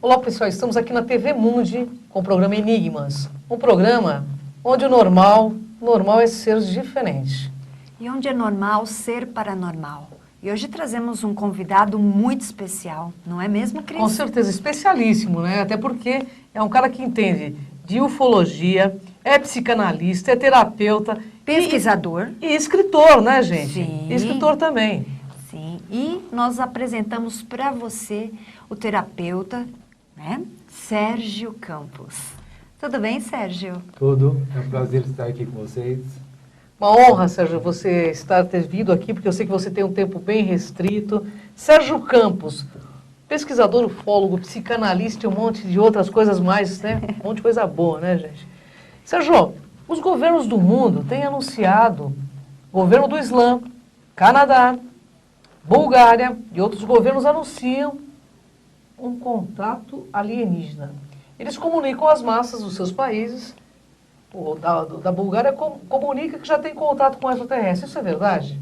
Olá pessoal, estamos aqui na TV Mundi com o programa Enigmas. Um programa onde o normal é ser diferente. E onde é normal ser paranormal. E hoje trazemos um convidado muito especial, não é mesmo, Cris? Com certeza, especialíssimo, né? Até porque é um cara que entende de ufologia, é psicanalista, é terapeuta. Pesquisador. E escritor, né, gente? Sim. E escritor também. Sim, e nós apresentamos para você o terapeuta, né, Sérgio Campos. Tudo bem, Sérgio? Tudo, é um prazer estar aqui com vocês. Uma honra, Sérgio, você ter vindo aqui, porque eu sei que você tem um tempo bem restrito. Sérgio Campos, pesquisador, ufólogo, psicanalista e um monte de outras coisas mais, né? Um monte de coisa boa, né, gente? Sérgio, os governos do mundo têm anunciado, governo do Islã, Canadá, Bulgária e outros governos anunciam um contato alienígena. Eles comunicam às massas dos seus países. O da Bulgária comunica que já tem contato com extraterrestres. Isso é verdade?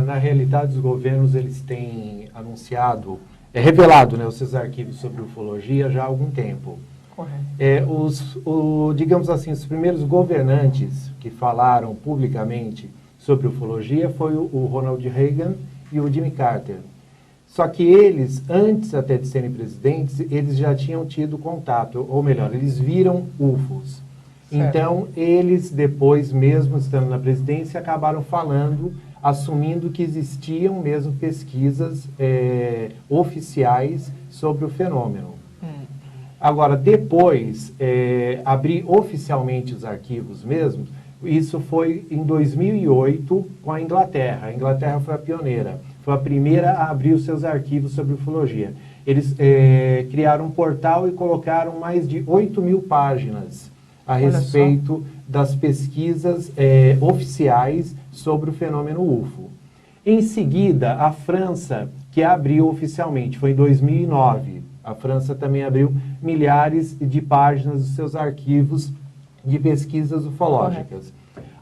Na realidade, os governos eles têm anunciado, revelado, né, os seus arquivos sobre ufologia já há algum tempo. Correto. Digamos assim, os primeiros governantes que falaram publicamente sobre ufologia foi o Ronald Reagan e o Jimmy Carter. Só que eles, antes até de serem presidentes, eles já tinham tido contato, ou melhor, eles viram UFOs. Certo. Então, eles depois, mesmo estando na presidência, acabaram falando, assumindo que existiam mesmo pesquisas oficiais sobre o fenômeno. Agora, depois, abrir oficialmente os arquivos mesmo, isso foi em 2008 com a Inglaterra. A Inglaterra foi a pioneira. Foi a primeira a abrir os seus arquivos sobre ufologia. Eles criaram um portal e colocaram mais de 8.000 páginas a respeito das pesquisas oficiais sobre o fenômeno UFO. Em seguida, a França, que abriu oficialmente, foi em 2009. A França também abriu milhares de páginas dos seus arquivos de pesquisas ufológicas.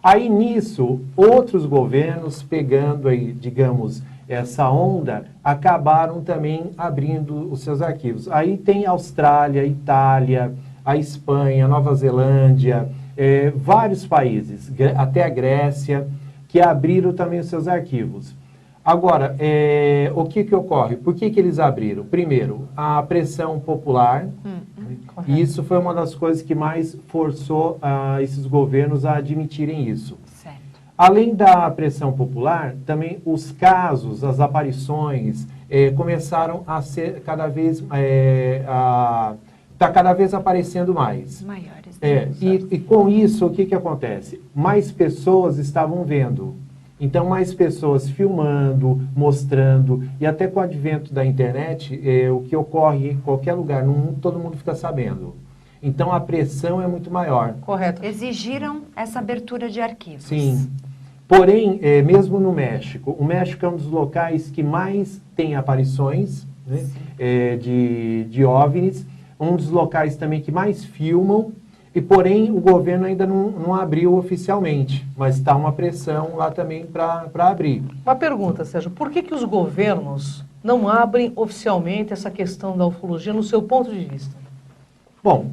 Aí, nisso, outros governos, pegando aí, digamos, essa onda, acabaram também abrindo os seus arquivos. Aí tem a Austrália, Itália, a Espanha, Nova Zelândia, vários países, até a Grécia, que abriram também os seus arquivos. Agora, o que ocorre? Por que eles abriram? Primeiro, a pressão popular. E isso foi uma das coisas que mais forçou esses governos a admitirem isso. Certo. Além da pressão popular, também os casos, as aparições, começaram a ser cada vez... Está cada vez aparecendo mais. Maiores. E com isso, o que acontece? Mais pessoas estavam vendo. Então, mais pessoas filmando, mostrando, e até com o advento da internet, o que ocorre em qualquer lugar no mundo, todo mundo fica sabendo. Então, a pressão é muito maior. Correto. Exigiram essa abertura de arquivos. Sim. Porém, mesmo no México, o México é um dos locais que mais tem aparições, né, de OVNIs, um dos locais também que mais filmam, e porém o governo ainda não abriu oficialmente, mas está uma pressão lá também para abrir. Uma pergunta, Sérgio, por que os governos não abrem oficialmente essa questão da ufologia no seu ponto de vista? Bom,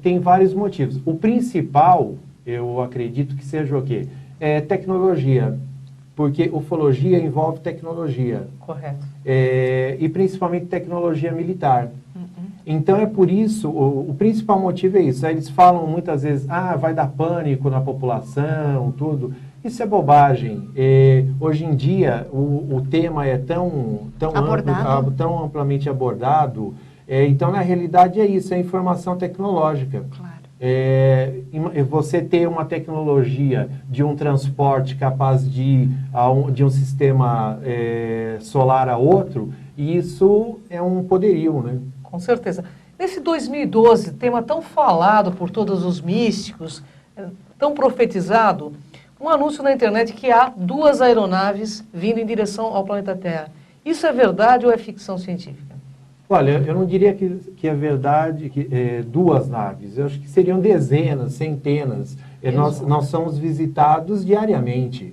tem vários motivos. O principal, eu acredito que seja o quê? Tecnologia, porque ufologia envolve tecnologia. Correto. E principalmente tecnologia militar. Então é por isso, o principal motivo é isso. Aí eles falam muitas vezes, vai dar pânico na população, tudo. Isso é bobagem. Hoje em dia o tema é tão amplo, tão amplamente abordado. Então, na realidade, é isso, é informação tecnológica. Claro. Você ter uma tecnologia de um transporte capaz de um sistema solar a outro, isso é um poderio, né? Com certeza. Nesse 2012, tema tão falado por todos os místicos, tão profetizado, um anúncio na internet que há 2 aeronaves vindo em direção ao planeta Terra. Isso é verdade ou é ficção científica? Olha, eu não diria que é verdade, que 2 naves. Eu acho que seriam dezenas, centenas. Nós somos visitados diariamente.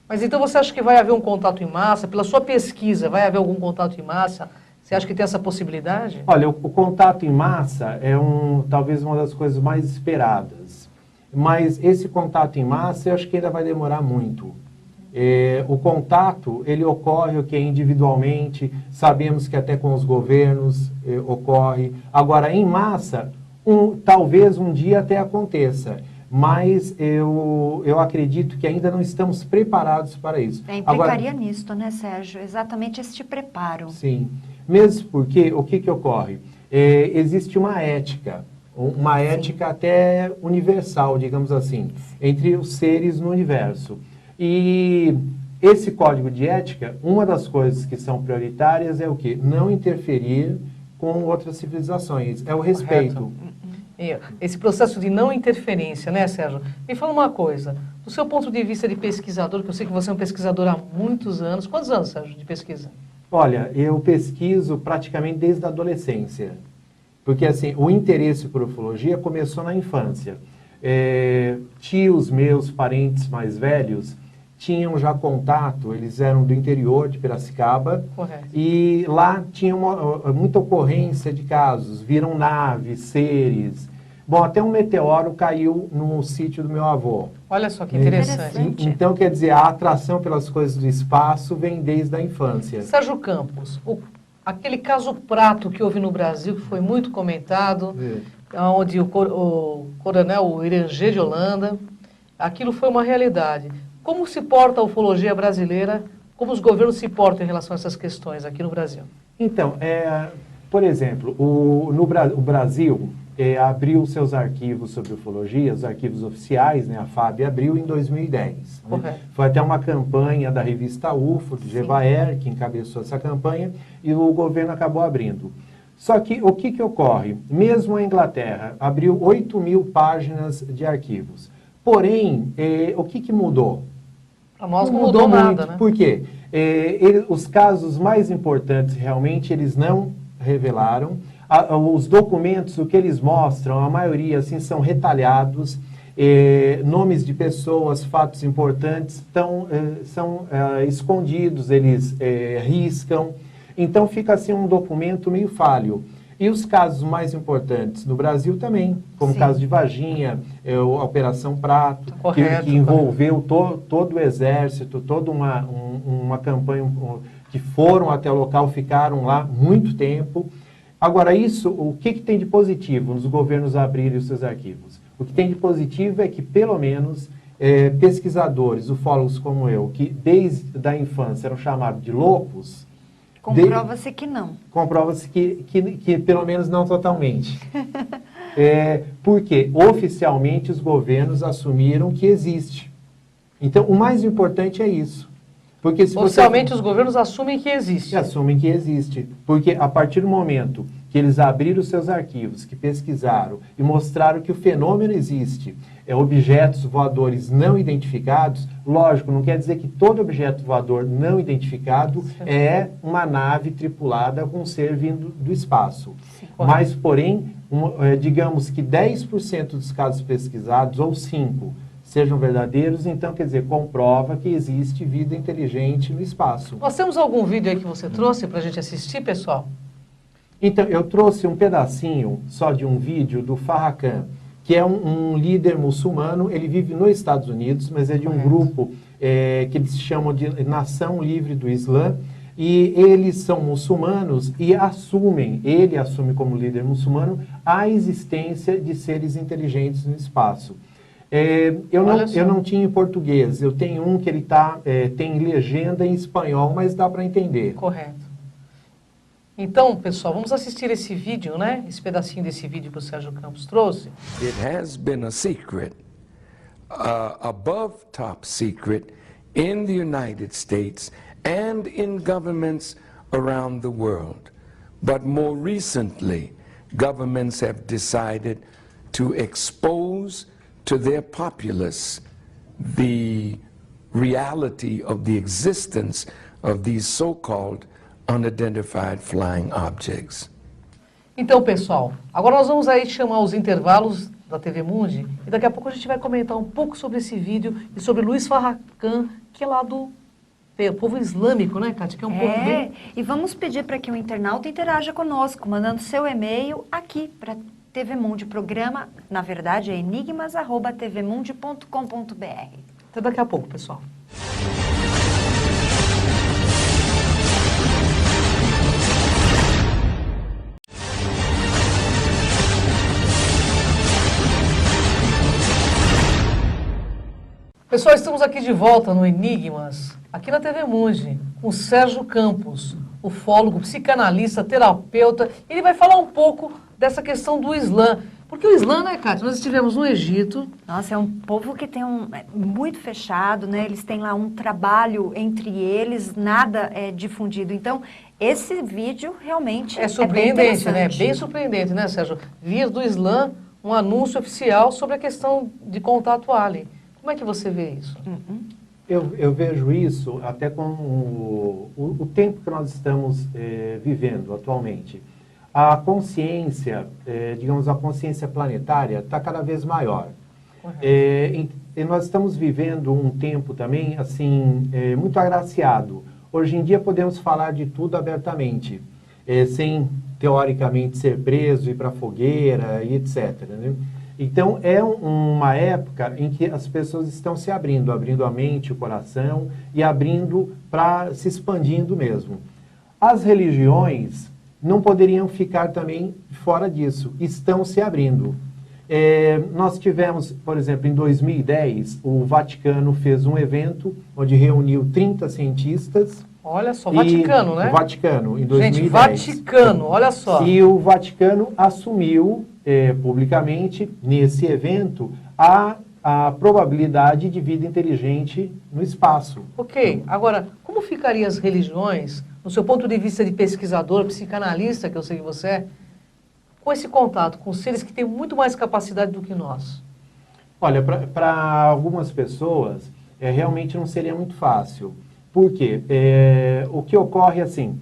Mas então você acha que vai haver um contato em massa? Pela sua pesquisa, vai haver algum contato em massa? Você acha que tem essa possibilidade? Olha, o contato em massa é talvez uma das coisas mais esperadas. Mas esse contato em massa, eu acho que ainda vai demorar muito. O contato, ele ocorre individualmente, sabemos que até com os governos ocorre. Agora, em massa, talvez um dia até aconteça. Mas eu acredito que ainda não estamos preparados para isso. Implicaria nisso, né, Sérgio? Exatamente esse preparo. Sim. Mesmo porque, o que ocorre? Existe uma ética até universal, digamos assim, entre os seres no universo. E esse código de ética, uma das coisas que são prioritárias é o quê? Não interferir com outras civilizações. É o respeito. Esse processo de não interferência, né, Sérgio? Me fala uma coisa, do seu ponto de vista de pesquisador, que eu sei que você é um pesquisador há muitos anos. Quantos anos, Sérgio, de pesquisa? Olha, eu pesquiso praticamente desde a adolescência. Porque, assim, o interesse por ufologia começou na infância. Tios meus, parentes mais velhos, tinham já contato, eles eram do interior de Piracicaba. Correto. E lá tinha muita ocorrência de casos, viram naves, seres. Bom, até um meteoro caiu no sítio do meu avô. Olha só que interessante. Então, quer dizer, a atração pelas coisas do espaço vem desde a infância. Sérgio Campos, aquele caso Prato que houve no Brasil, que foi muito comentado, onde o coronel Irangê de Holanda, aquilo foi uma realidade. Como se porta a ufologia brasileira, como os governos se portam em relação a essas questões aqui no Brasil? Então, por exemplo, o Brasil abriu seus arquivos sobre ufologia, os arquivos oficiais, né, a FAB abriu em 2010. Né? Foi até uma campanha da revista UFO, de Gevaer, que encabeçou essa campanha, e o governo acabou abrindo. Só que o que ocorre? Mesmo a Inglaterra abriu 8.000 páginas de arquivos. Porém, o que mudou? Para nós não mudou nada, né? Por quê? Os casos mais importantes, realmente, eles não revelaram. Os documentos, o que eles mostram, a maioria, assim, são retalhados. Nomes de pessoas, fatos importantes, são escondidos, eles riscam. Então, fica, assim, um documento meio falho. E os casos mais importantes no Brasil também, como o caso de Varginha, a Operação Prato, que envolveu todo o exército, toda uma campanha, que foram até o local, ficaram lá muito tempo. Agora, o que tem de positivo nos governos abrirem os seus arquivos? O que tem de positivo é que, pelo menos, pesquisadores, ufólogos como eu, que desde a infância eram chamados de loucos, comprova-se que não. Comprova-se que pelo menos não totalmente. Porque oficialmente os governos assumiram que existe. Então, o mais importante é isso. Porque se oficialmente os governos assumem que existe. Assumem que existe. Porque a partir do momento que eles abriram os seus arquivos, que pesquisaram e mostraram que o fenômeno existe, objetos voadores não identificados, lógico, não quer dizer que todo objeto voador não identificado é uma nave tripulada com um ser vindo do espaço. Sim, mas, porém, digamos que 10% dos casos pesquisados, ou 5%, sejam verdadeiros, então, quer dizer, comprova que existe vida inteligente no espaço. Nós temos algum vídeo aí que você trouxe para a gente assistir, pessoal? Então, eu trouxe um pedacinho só de um vídeo do Farrakhan, que é um líder muçulmano. Ele vive nos Estados Unidos, mas é de um grupo que eles chamam de Nação Livre do Islã, e eles são muçulmanos e ele assume como líder muçulmano a existência de seres inteligentes no espaço. Eu não tinha em português, eu tenho um que ele tem legenda em espanhol, mas dá para entender. Correto. Então, pessoal, vamos assistir esse vídeo, né? Esse pedacinho desse vídeo que o Sérgio Campos trouxe. It has been a secret, above top secret, in the United States and in governments around the world. But more recently, governments have decided to expose to their populace the reality of the existence of these so-called unidentified flying objects. Então, pessoal, agora nós vamos aí chamar os intervalos da TV Mundi e daqui a pouco a gente vai comentar um pouco sobre esse vídeo e sobre Luiz Farrakhan, que é lá do povo islâmico, né, Kátia? Que é um povo bem... E vamos pedir para que o internauta interaja conosco, mandando seu e-mail aqui para TV Mundi. O programa, na verdade, é enigmas@tvmundi.com.br. Até daqui a pouco, pessoal. Pessoal, estamos aqui de volta no Enigmas, aqui na TV Mundi, com o Sérgio Campos, ufólogo, psicanalista, terapeuta. Ele vai falar um pouco dessa questão do Islã. Porque o Islã, né, Kátia, nós estivemos no Egito. Nossa, é um povo que tem muito fechado, né? Eles têm lá um trabalho entre eles, nada é difundido. Então, esse vídeo realmente É surpreendente, bem né? interessante. Bem surpreendente, né, Sérgio? Vir do Islã um anúncio oficial sobre a questão de contato alien. Como é que você vê isso? Eu vejo isso até com o tempo que nós estamos vivendo atualmente. A consciência, digamos, a consciência planetária está cada vez maior. E nós estamos vivendo um tempo também, assim, muito agraciado. Hoje em dia podemos falar de tudo abertamente, sem, teoricamente, ser preso, ir para a fogueira e etc., né? Então, é uma época em que as pessoas estão se abrindo a mente, o coração, e abrindo para se expandindo mesmo. As religiões não poderiam ficar também fora disso, estão se abrindo. Nós tivemos, por exemplo, em 2010, o Vaticano fez um evento onde reuniu 30 cientistas. Olha só, Vaticano, né? O Vaticano, em 2010. Gente, Vaticano, olha só. E o Vaticano assumiu publicamente, nesse evento, a probabilidade de vida inteligente no espaço. Ok, agora, como ficariam as religiões, no seu ponto de vista de pesquisador, psicanalista, que eu sei que você é, com esse contato com seres que têm muito mais capacidade do que nós? Olha, para algumas pessoas, realmente não seria muito fácil. Por quê? O que ocorre assim,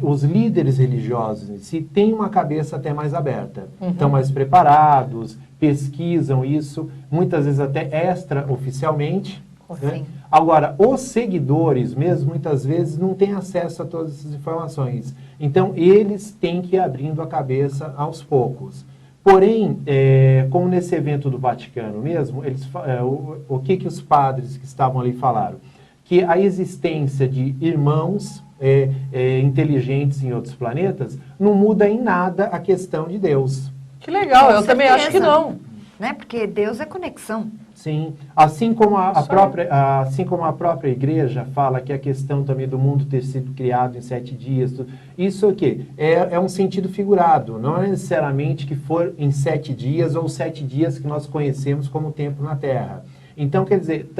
os líderes religiosos em si têm uma cabeça até mais aberta, estão mais preparados, pesquisam isso, muitas vezes até extraoficialmente. Né? Agora, os seguidores mesmo, muitas vezes, não têm acesso a todas essas informações. Então, eles têm que ir abrindo a cabeça aos poucos. Porém, como nesse evento do Vaticano mesmo, o que os padres que estavam ali falaram? Que a existência de irmãos inteligentes em outros planetas não muda em nada a questão de Deus. Que legal, Com eu também certeza. acho que não. Né? Porque Deus é conexão. Sim, assim como a própria igreja fala que a questão também do mundo ter sido criado em 7 dias, isso o quê? É um sentido figurado, não é necessariamente que for em 7 dias ou 7 dias que nós conhecemos como tempo na Terra. Então, quer dizer,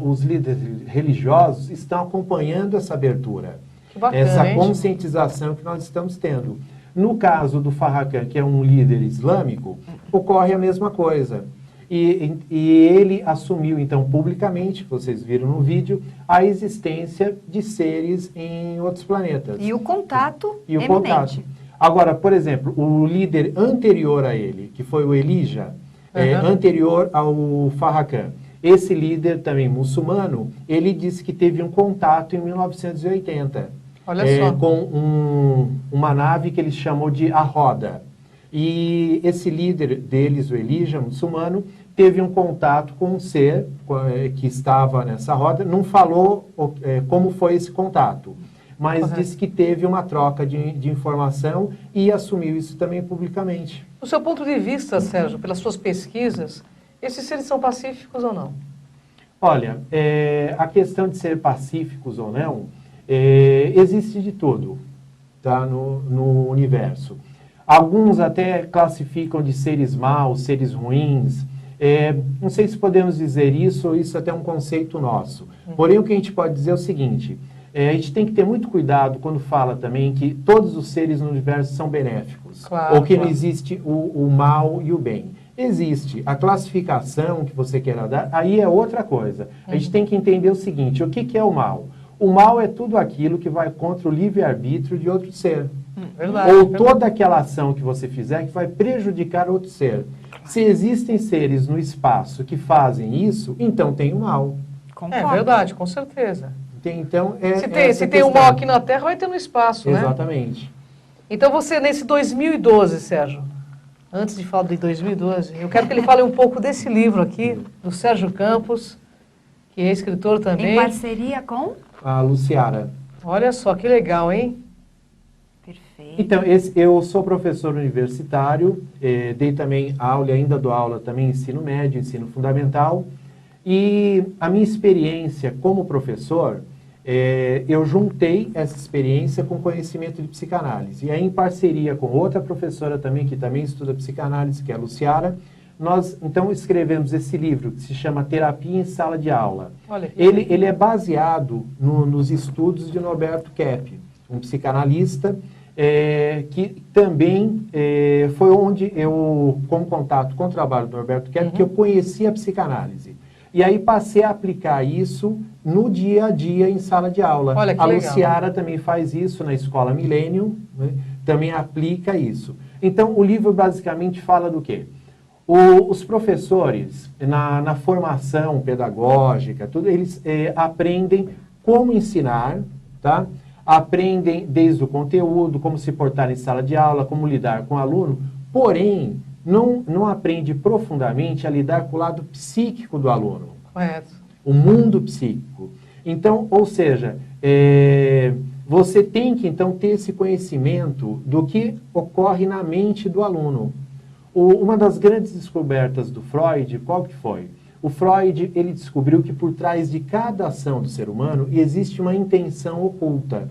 os líderes religiosos estão acompanhando essa abertura, Que bacana, essa hein? conscientização que nós estamos tendo. No caso do Farrakhan, que é um líder islâmico, ocorre a mesma coisa. E ele assumiu, então, publicamente, vocês viram no vídeo, a existência de seres em outros planetas. E o contato E o eminente. contato. Agora, por exemplo, o líder anterior a ele, que foi o Elijah, anterior ao Farrakhan, esse líder também muçulmano, ele disse que teve um contato em 1980. Olha só. Com uma nave que ele chamou de A Roda. E esse líder deles, o Elijah, muçulmano, teve um contato com um ser que estava nessa roda, não falou como foi esse contato, mas disse que teve uma troca de informação e assumiu isso também publicamente. Do seu ponto de vista, Sérgio, pelas suas pesquisas, esses seres são pacíficos ou não? Olha, a questão de ser pacíficos ou não, existe de tudo, tá, no universo. Alguns até classificam de seres maus, seres ruins. Não sei se podemos dizer isso ou isso até é um conceito nosso. Porém, o que a gente pode dizer é o seguinte, a gente tem que ter muito cuidado quando fala também que todos os seres no universo são benéficos. Claro, ou que não claro. existe o mal e o bem. Existe. A classificação que você queira dar, aí é outra coisa. A gente tem que entender o seguinte, o que é o mal? O mal é tudo aquilo que vai contra o livre-arbítrio de outro ser. Verdade. Ou toda aquela ação que você fizer que vai prejudicar outro ser. Se existem seres no espaço que fazem isso, então tem o mal. Concordo. É verdade, com certeza. Então, Se tem um mal aqui na Terra, vai ter no espaço, né? Exatamente. Então você, nesse 2012, Sérgio, antes de falar de 2012, eu quero que ele fale um pouco desse livro aqui, do Sérgio Campos, que é escritor também. Em parceria com? A Luciara. Olha só, que legal, hein? Perfeito. Então, eu sou professor universitário, dei também aula, e ainda dou aula também em ensino médio, ensino fundamental. E a minha experiência como professor, eu juntei essa experiência com conhecimento de psicanálise. E aí, em parceria com outra professora também, que também estuda psicanálise, que é a Luciara, nós, então, escrevemos esse livro, que se chama Terapia em Sala de Aula. Olha que Ele é baseado nos estudos de Norberto Kepp, um psicanalista, que também foi onde eu, com contato com o trabalho do Norberto Kepp, que eu conheci a psicanálise. E aí passei a aplicar isso no dia a dia em sala de aula. Olha que a legal. Luciara também faz isso na Escola Millennium, né? Também aplica isso. Então, o livro basicamente fala do quê? Os professores, na formação pedagógica, tudo, eles aprendem como ensinar, tá? Aprendem desde o conteúdo, como se portar em sala de aula, como lidar com o aluno, porém, não aprende profundamente a lidar com o lado psíquico do aluno. Correto. O mundo psíquico. Então, ou seja, você tem que, então, ter esse conhecimento do que ocorre na mente do aluno. Uma das grandes descobertas do Freud, qual que foi? O Freud, ele descobriu que por trás de cada ação do ser humano existe uma intenção oculta.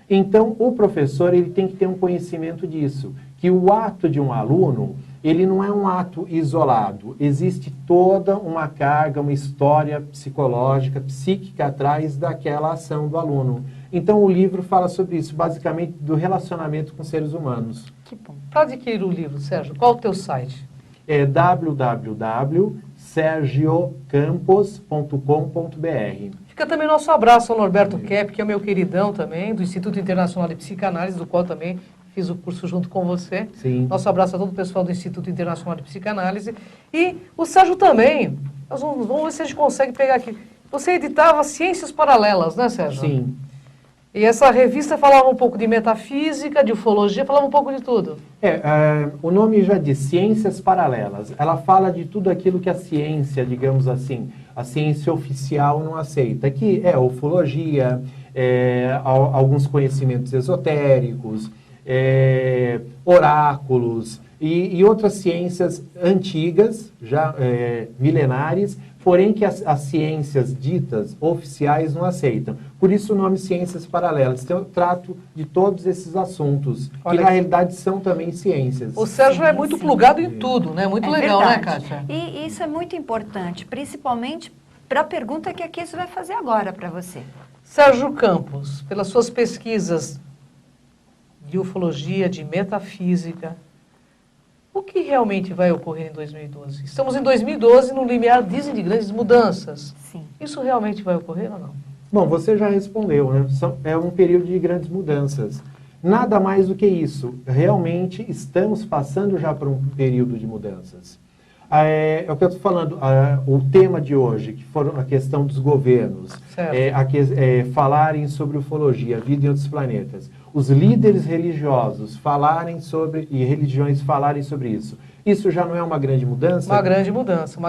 Então, o professor, ele tem que ter um conhecimento disso, que o ato de um aluno, ele não é um ato isolado. Existe toda uma carga, uma história psicológica, psíquica atrás daquela ação do aluno. Então, o livro fala sobre isso, basicamente do relacionamento com seres humanos. Que bom. Para adquirir o livro, Sérgio, qual o teu site? É www.sergiocampos.com.br. Fica também nosso abraço ao Norberto Kepp, que é meu queridão também, do Instituto Internacional de Psicanálise, do qual também fiz o curso junto com você. Sim. Nosso abraço a todo o pessoal do Instituto Internacional de Psicanálise. E o Sérgio também. Nós vamos ver se a gente consegue pegar aqui. Você editava Ciências Paralelas, né, Sérgio? Sim. E essa revista falava um pouco de metafísica, de ufologia, falava um pouco de tudo. O nome já diz Ciências Paralelas. Ela fala de tudo aquilo que a ciência, digamos assim, a ciência oficial não aceita, que é ufologia, alguns conhecimentos esotéricos, oráculos e outras ciências antigas, já milenares, porém que as ciências ditas oficiais não aceitam. Por isso o nome Ciências Paralelas. Então eu trato de todos esses assuntos, Olha que na aqui. realidade são também ciências. O Sérgio é muito plugado em tudo, né? Muito legal, né, verdade. Kátia? E isso é muito importante, principalmente para a pergunta que a Kiss vai fazer agora para você. Sérgio Campos, pelas suas pesquisas de ufologia, de metafísica, o que realmente vai ocorrer em 2012? Estamos em 2012, no limiar, dizem, de grandes mudanças. Sim. Isso realmente vai ocorrer ou não? Bom, você já respondeu, né? É um período de grandes mudanças. Nada mais do que isso. Realmente estamos passando já por um período de mudanças. É o que eu estou falando, o tema de hoje, que foram a questão dos governos, falarem sobre ufologia, vida em outros planetas. Os líderes religiosos falarem sobre, e religiões falarem sobre isso. Isso já não é uma grande mudança? Uma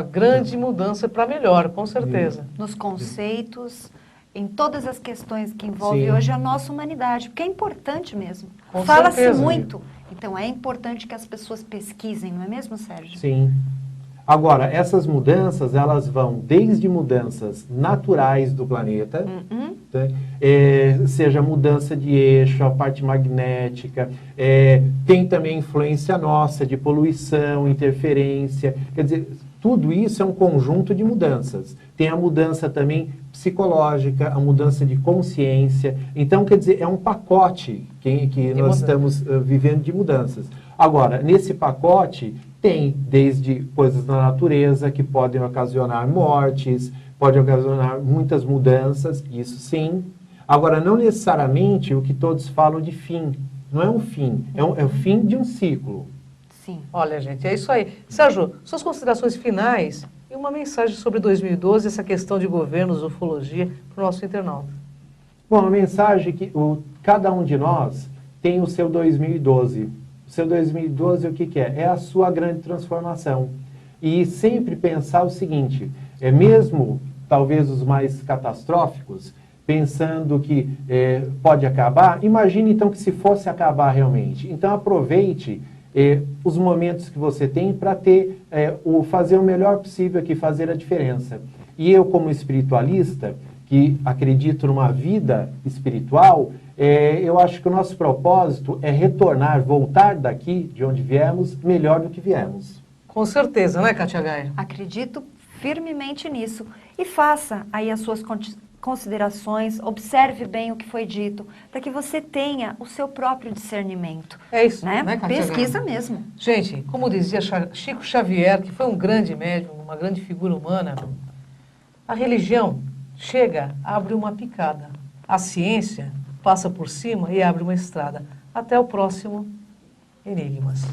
grande mudança para melhor, com certeza. Nos conceitos, em todas as questões que envolvem Sim. hoje a nossa humanidade, porque é importante mesmo. Com Fala-se certeza. muito, então é importante que as pessoas pesquisem, não é mesmo, Sérgio? Sim. Agora, essas mudanças, elas vão desde mudanças naturais do planeta, tá? Seja mudança de eixo, a parte magnética, tem também influência nossa de poluição, interferência, quer dizer, tudo isso é um conjunto de mudanças. Tem a mudança também psicológica, a mudança de consciência. Então, quer dizer, é um pacote que nós estamos vivendo de mudanças. Agora, nesse pacote, tem desde coisas na natureza que podem ocasionar mortes, podem ocasionar muitas mudanças, isso sim. Agora, não necessariamente o que todos falam de fim. Não é um fim, é o fim de um ciclo. Sim. Olha, gente, é isso aí. Sérgio, suas considerações finais E uma mensagem sobre 2012, essa questão de governos, ufologia, para o nosso internauta. Bom, a mensagem é que cada um de nós tem o seu 2012. O seu 2012 o que é? É a sua grande transformação. E sempre pensar o seguinte, mesmo talvez os mais catastróficos, pensando que pode acabar, imagine então que se fosse acabar realmente. Então aproveite os momentos que você tem para fazer o melhor possível aqui, fazer a diferença. E eu, como espiritualista, que acredito numa vida espiritual, eu acho que o nosso propósito é retornar, voltar daqui, de onde viemos, melhor do que viemos. Com certeza, né, Kátia Gaia? Acredito firmemente nisso. E faça aí as suas considerações, observe bem o que foi dito, para que você tenha o seu próprio discernimento. É isso, né? Kátia Pesquisa Gaia? mesmo. Gente, como dizia Chico Xavier, que foi um grande médium, uma grande figura humana, a religião chega, abre uma picada. A ciência passa por cima e abre uma estrada. Até o próximo Enigmas.